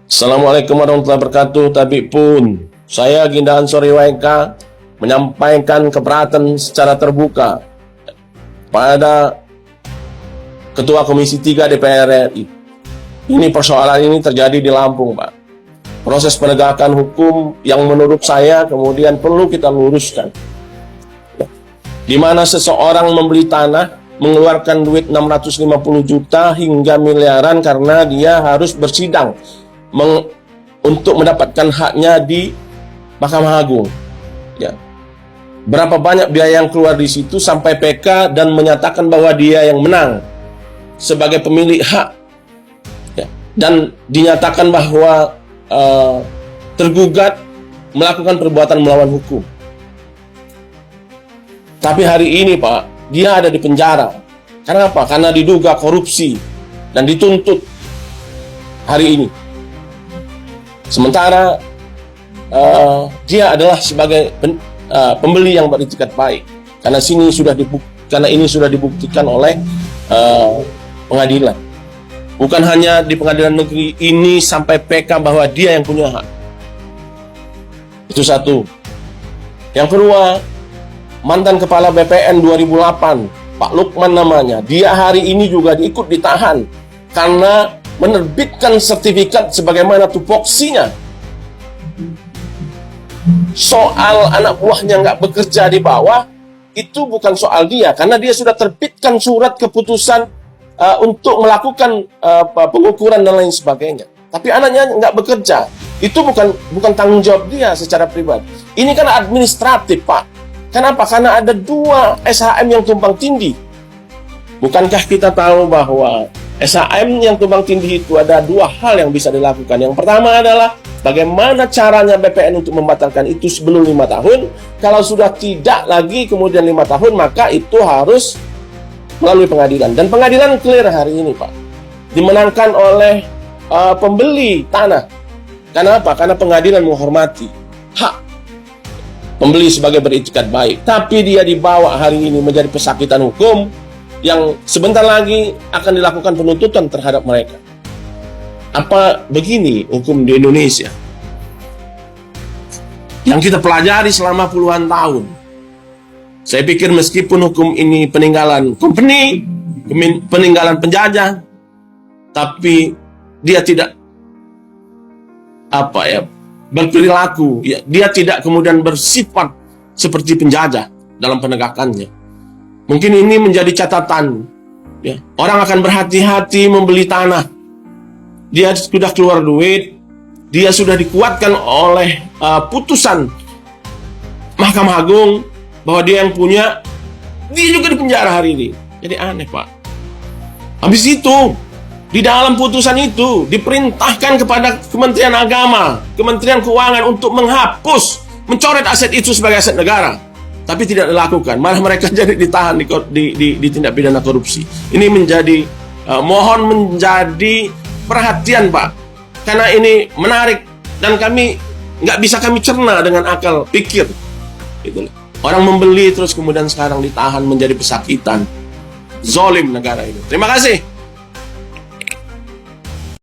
Assalamualaikum warahmatullahi wabarakatuh. Tapi pun saya Ginda Ansori WK menyampaikan keberatan secara terbuka pada Ketua Komisi 3 DPR RI. Ini persoalan ini terjadi di Lampung, Pak. Proses penegakan hukum yang menurut saya kemudian perlu kita luruskan. Di mana seseorang membeli tanah, mengeluarkan duit 650 juta hingga miliaran karena dia harus bersidang untuk mendapatkan haknya di Mahkamah Agung. Ya. Berapa banyak biaya yang keluar di situ sampai PK dan menyatakan bahwa dia yang menang sebagai pemilik hak. Ya. Dan dinyatakan bahwa tergugat melakukan perbuatan melawan hukum. Tapi hari ini, Pak, dia ada di penjara. Karena apa? Karena diduga korupsi dan dituntut hari ini. Sementara dia adalah sebagai pembeli yang beretikat baik. Karena ini sudah dibuktikan oleh pengadilan. Bukan hanya di pengadilan negeri ini sampai PK bahwa dia yang punya hak. Itu satu. Yang kedua, mantan kepala BPN 2008, Pak Lukman namanya, dia hari ini juga ikut ditahan karena menerbitkan sertifikat sebagaimana tupoksinya. Soal anak buahnya nggak bekerja di bawah, itu bukan soal dia, karena dia sudah terbitkan surat keputusan untuk melakukan pengukuran dan lain sebagainya. Tapi anaknya nggak bekerja, itu bukan tanggung jawab dia secara pribadi. Ini kan administratif, Pak. Kenapa? Karena ada 2 SHM yang tumpang tindih. Bukankah kita tahu bahwa SHM yang tumpang tindih itu ada 2 hal yang bisa dilakukan. Yang pertama adalah bagaimana caranya BPN untuk membatalkan itu sebelum 5 tahun. Kalau sudah tidak lagi kemudian 5 tahun, maka itu harus melalui pengadilan. Dan pengadilan clear hari ini, Pak. Dimenangkan oleh pembeli tanah. Karena apa? Karena pengadilan menghormati hak pembeli sebagai beretikat baik. Tapi dia dibawa hari ini menjadi pesakitan hukum yang sebentar lagi akan dilakukan penuntutan terhadap mereka. Apa begini hukum di Indonesia? Yang kita pelajari selama puluhan tahun. Saya pikir meskipun hukum ini peninggalan company, peninggalan penjajah, tapi dia tidak berperilaku, ya, dia tidak kemudian bersifat seperti penjajah dalam penegakannya. Mungkin ini menjadi catatan. Ya. Orang akan berhati-hati membeli tanah. Dia sudah keluar duit, dia sudah dikuatkan oleh putusan Mahkamah Agung bahwa dia yang punya, dia juga dipenjara hari ini. Jadi aneh, Pak. Habis itu, di dalam putusan itu diperintahkan kepada Kementerian Agama, Kementerian Keuangan untuk menghapus, mencoret aset itu sebagai aset negara. Tapi tidak dilakukan, malah mereka jadi ditahan di tindak pidana korupsi. Ini mohon menjadi perhatian, Pak, karena ini menarik dan nggak bisa kami cerna dengan akal pikir. Itulah. Orang membeli terus kemudian sekarang ditahan menjadi pesakitan. Zolim negara ini. Terima kasih.